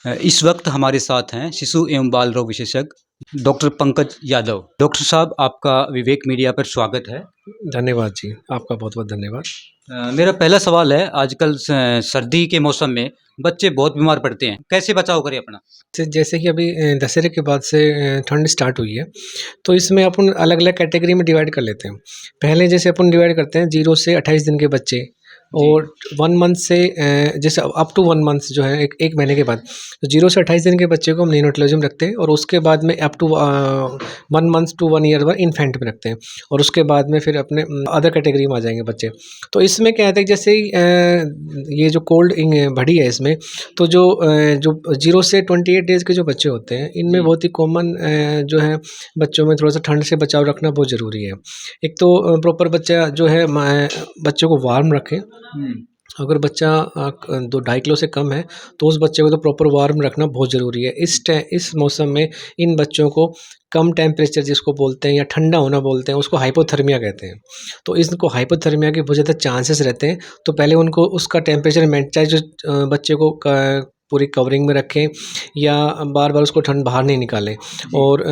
इस वक्त हमारे साथ हैं शिशु एवं बाल रोग विशेषज्ञ डॉक्टर पंकज यादव। डॉक्टर साहब, आपका विवेक मीडिया पर स्वागत है। धन्यवाद जी, आपका बहुत-बहुत धन्यवाद। मेरा पहला सवाल है, आजकल सर्दी के मौसम में बच्चे बहुत बीमार पड़ते हैं, कैसे बचाव करें अपना? जैसे कि अभी दशहरे के बाद से ठंड स्टार्ट हुई है, तो इसमें अपन अलग-अलग कैटेगरी में डिवाइड कर लेते हैं। पहले जैसे अपन डिवाइड करते हैं 0 से 28 दिन के बच्चे जी। और 1 मंथ से जैसे अप टू 1 मंथ जो है 1 महीने के बाद, तो 0 से 28 दिन के बच्चे को हम नियोनेटोलॉजी में रखते हैं और उसके बाद में up to 1 month to 1 year infant में रखते हैं और उसके बाद में फिर अपने अदर कैटेगरी में आ जाएँगे बच्चे। तो इसमें क्या होता है जैसे ही ये जो कोल्ड बढ़ी है इसमें, तो जो 0 से 28 डेज़ के जो बच्चे होते हैं, इनमें जी। बहुत ही कॉमन जो है बच्चों में थोड़ा-सा ठंड से बचाव रखना बहुत ज़रूरी है। एक तो प्रॉपर बच्चा जो है बच्चे को वार्म रखें। हुँ। अगर बच्चा 2 ढाई किलो से कम है, तो उस बच्चे को तो प्रॉपर वार्म रखना बहुत ज़रूरी है। इस मौसम में इन बच्चों को कम टेम्परेचर जिसको बोलते हैं या ठंडा होना बोलते हैं, उसको हाइपोथर्मिया कहते हैं। तो इसको हाइपोथर्मिया के बहुत ज़्यादा चांसेस रहते हैं, तो पहले उनको उसका टेम्परेचर चाहे जो बच्चे को पूरी कवरिंग में रखें या बार-बार उसको ठंड बाहर नहीं निकालें। जी। और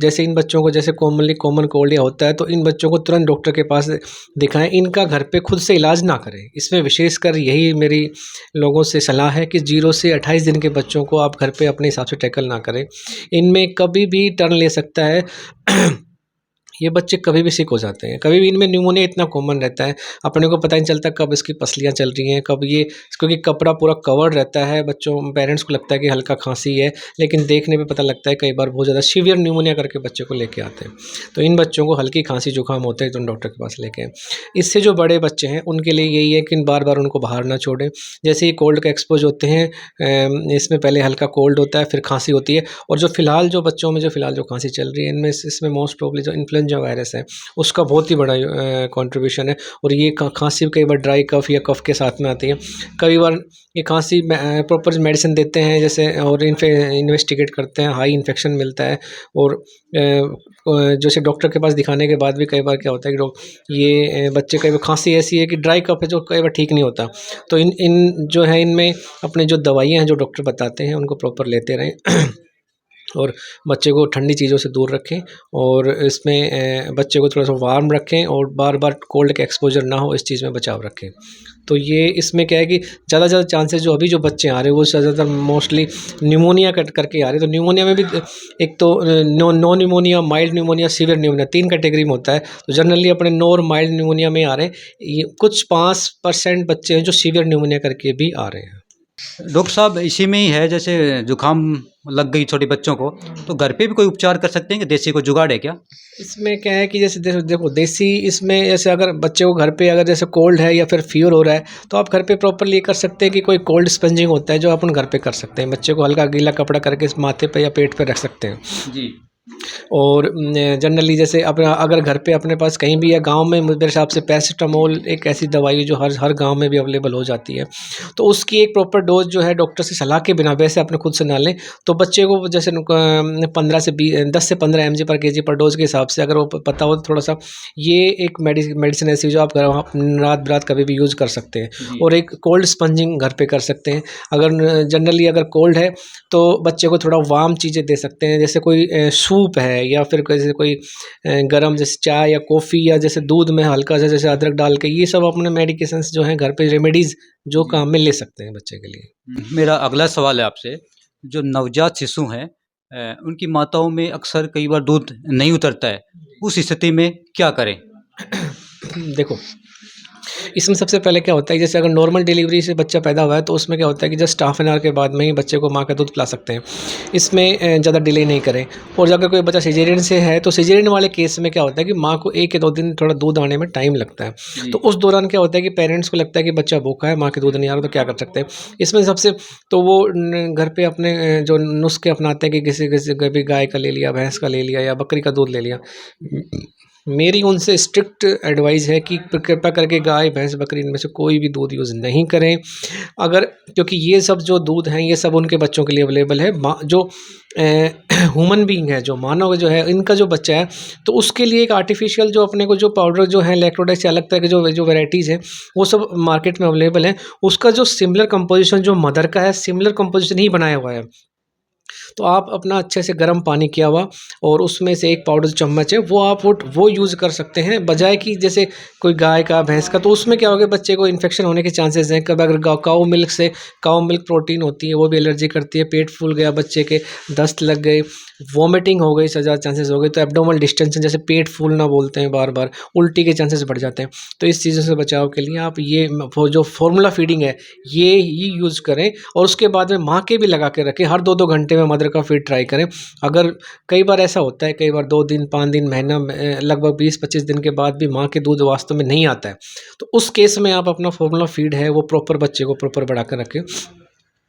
जैसे इन बच्चों को जैसे कॉमन कोल्ड या होता है, तो इन बच्चों को तुरंत डॉक्टर के पास दिखाएँ, इनका घर पे खुद से इलाज ना करें। इसमें विशेषकर यही मेरी लोगों से सलाह है कि 0 से 28 दिन के बच्चों को आप घर पे अपने हिसाब से टैकल ना करें। इनमें कभी भी टर्न ले सकता है। ये बच्चे कभी भी सिक हो जाते हैं, कभी भी इनमें न्यूमोनिया इतना कॉमन रहता है, अपने को पता नहीं चलता कब इसकी पसलियाँ चल रही हैं, कब ये क्योंकि कपड़ा पूरा कवर्ड रहता है, बच्चों पेरेंट्स को लगता है कि हल्का खाँसी है, लेकिन देखने पे पता लगता है कई बार बहुत ज़्यादा सीवियर न्यूमोनिया करके बच्चे को लेके आते हैं। तो इन बच्चों को हल्की खाँसी जुकाम होता है तो डॉक्टर के पास लेके आएँ। इससे जो बड़े बच्चे हैं उनके लिए यही है कि बार-बार उनको बाहर ना छोड़ें। जैसे ही कोल्ड का एक्सपोज़ होते हैं, इसमें पहले हल्का कोल्ड होता है, फिर खाँसी होती है और जो फ़िलहाल जो बच्चों में जो फ़िलहाल जो खाँसी चल रही है, इनमें इसमें मोस्ट प्रोबेबली जो इन्फ्लुएंजा वायरस है, उसका बहुत ही बड़ा कंट्रीब्यूशन है और ये खाँसी कई बार ड्राई कफ़ या कफ़ के साथ में आती है। कई बार ये खाँसी प्रॉपर मेडिसिन देते हैं जैसे और इन्वेस्टिगेट करते हैं, हाई इन्फेक्शन मिलता है और जैसे डॉक्टर के पास दिखाने के बाद भी कई बार क्या होता है कि ये बच्चे कई बार खाँसी ऐसी है कि ड्राई कफ़ है जो कई बार ठीक नहीं होता। तो इन इन जो है इनमें अपने जो दवाइयाँ हैं जो डॉक्टर बताते हैं उनको प्रॉपर लेते रहें। और बच्चे को ठंडी चीज़ों से दूर रखें और इसमें बच्चे को थोड़ा-सा वार्म रखें और बार-बार कोल्ड का एक्सपोज़र ना हो, इस चीज़ में बचाव रखें। तो ये इसमें क्या है कि ज़्यादा से ज़्यादा चांसेस जो अभी जो बच्चे आ रहे हैं वो ज़्यादातर मोस्टली न्यूमोनिया करके आ रहे हैं। तो न्यूमोनिया में भी एक तो no pneumonia, mild pneumonia, severe pneumonia 3 category में होता है। तो जनरली अपने नो और माइल्ड न्यूमोनिया में आ रहे हैं। ये कुछ 5% बच्चे हैं जो सीवियर न्यूमोनिया करके भी आ रहे हैं। डॉक्टर साहब, इसी में ही है, जैसे जुकाम लग गई छोटे बच्चों को, तो घर पे भी कोई उपचार कर सकते हैं कि देसी कोई जुगाड़ है क्या? इसमें क्या है कि जैसे देखो देसी इसमें जैसे अगर बच्चे को घर पे अगर जैसे कोल्ड है या फिर फीवर हो रहा है, तो आप घर पे प्रॉपरली ये कर सकते हैं कि कोई कोल्ड स्पंजिंग होता है जो अपन घर पे कर सकते हैं। बच्चे को हल्का गीला कपड़ा करके इस माथे पे या पेट पे रख सकते हैं। जी। और जनरली जैसे अपना अगर घर पे अपने पास कहीं भी है गाँव में, मेरे हिसाब से पैरासिटामोल एक ऐसी दवाई है जो हर हर गाँव में भी अवेलेबल हो जाती है। तो उसकी एक प्रॉपर डोज़ जो है डॉक्टर से सलाह के बिना, वैसे अपने खुद से ना लें। तो बच्चे को जैसे 15 से 10 से 15 एमजी पर केजी पर डोज़ के हिसाब से अगर वो पता हो थोड़ा-सा, ये एक मेडिसिन ऐसी है जो आप रात-बिरात कभी भी यूज़ कर सकते हैं। जी। और एक कोल्ड स्पंजिंग घर पे कर सकते हैं। अगर जनरली अगर कोल्ड है तो बच्चे को थोड़ा वार्म चीज़ें दे सकते हैं, जैसे कोई सूप है या फिर जैसे कोई गरम जैसे चाय या कॉफ़ी या जैसे दूध में हल्का सा जैसे अदरक डाल के, ये सब अपने मेडिकेशंस जो हैं घर पे रेमेडीज़ जो जी। काम में ले सकते हैं बच्चे के लिए। मेरा अगला सवाल है आपसे, जो नवजात शिशु हैं, उनकी माताओं में अक्सर कई बार दूध नहीं उतरता है, उस स्थिति में क्या करें? देखो, इसमें सबसे पहले क्या होता है जैसे अगर नॉर्मल डिलीवरी से बच्चा पैदा हुआ है तो उसमें क्या होता है कि जस्ट हाफ एन आवर के बाद में ही बच्चे को माँ का दूध पिला सकते हैं। इसमें ज़्यादा डिले नहीं करें। और अगर कोई बच्चा सिजेरियन से है तो सिजेरियन वाले केस में क्या होता है कि माँ को 1 या 2 दिन थोड़ा दूध आने में टाइम लगता है। तो जी। उस दौरान क्या होता है कि पेरेंट्स को लगता है कि बच्चा भूखा है, माँ के दूध नहीं आ रहा, तो क्या कर सकते हैं। इसमें सबसे तो वो घर पे अपने जो नुस्खे अपनाते हैं कि किसी किसी कभी गाय का ले लिया, भैंस का ले लिया या बकरी का दूध ले लिया। मेरी उनसे स्ट्रिक्ट एडवाइस है कि कृपया करके गाय भैंस बकरी इनमें से कोई भी दूध यूज़ नहीं करें। अगर क्योंकि ये सब जो दूध हैं ये सब उनके बच्चों के लिए अवेलेबल है। जो ह्यूमन बीइंग है, जो मानव जो है, इनका जो बच्चा है तो उसके लिए एक आर्टिफिशियल जो अपने को जो पाउडर जो है लैक्टोडेक्स या अलग तरह के जो वैराइटीज़ हैं वो सब मार्केट में अवेलेबल है। उसका जो सिमिलर कंपोजिशन जो मदर का है, सिमिलर कंपोजिशन ही बनाया हुआ है। तो आप अपना अच्छे से गर्म पानी किया हुआ और उसमें से एक पाउडर चम्मच है वो आप वो यूज़ कर सकते हैं, बजाय कि जैसे कोई गाय का भैंस का, तो उसमें क्या होगा बच्चे को इन्फेक्शन होने के चांसेस हैं। कभी अगर काऊ मिल्क से, काऊ मिल्क प्रोटीन होती है वो भी एलर्जी करती है, पेट फूल गया बच्चे के, दस्त लग गई, वॉमिटिंग हो गई, ज़्यादा चांसेस हो गए, तो एब्डोमिनल डिस्टेंशन जैसे पेट फूलना बोलते हैं बार बार, उल्टी के चांसेस बढ़ जाते हैं। तो इस चीज़ों से बचाव के लिए आप ये वो जो फार्मूला फीडिंग है ये ही यूज़ करें और उसके बाद में माँ के भी लगा के रखें। हर 2-2 घंटे में मदर का फीड ट्राई करें। अगर कई बार ऐसा होता है, कई बार 2 दिन, 5 दिन, महीना लगभग 20-25 दिन के बाद भी माँ के दूध वास्तव में नहीं आता है, तो उस केस में आप अपना फार्मूला फीड है वो प्रॉपर बच्चे को प्रॉपर बढ़ा कर रखें।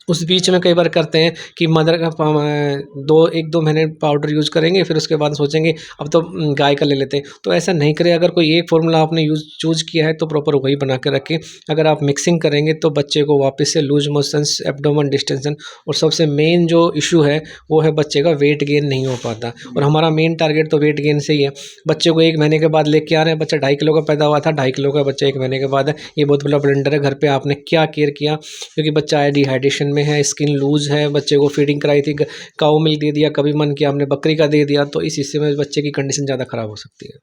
उस बीच में कई बार करते हैं कि मदर का 1-2 महीने पाउडर यूज़ करेंगे, फिर उसके बाद सोचेंगे अब तो गाय का ले लेते हैं, तो ऐसा नहीं करें। अगर कोई एक फार्मूला आपने चूज़ किया है तो प्रॉपर वही बना के रखें। अगर आप मिक्सिंग करेंगे तो बच्चे को वापस से लूज मोशंस, एब्डोमेन डिस्टेंशन और सबसे मेन जो इशू है वो है बच्चे का वेट गेन नहीं हो पाता। और हमारा मेन टारगेट तो वेट गेन से ही है। बच्चे को 1 महीने के बाद लेके आ रहे हैं, बच्चा 2.5 किलो का पैदा हुआ था, 2.5 किलो का बच्चा 1 महीने के बाद है, ये बहुत बड़ा ब्लंडर है। घर पे आपने क्या केयर किया, क्योंकि बच्चा है डिहाइड्रेशन में है, स्किन लूज है, बच्चे को फीडिंग कराई थी, काऊ मिल्क दे दिया, कभी मन किया हमने बकरी का दे दिया, तो इस हिस्से में बच्चे की कंडीशन ज़्यादा ख़राब हो सकती है।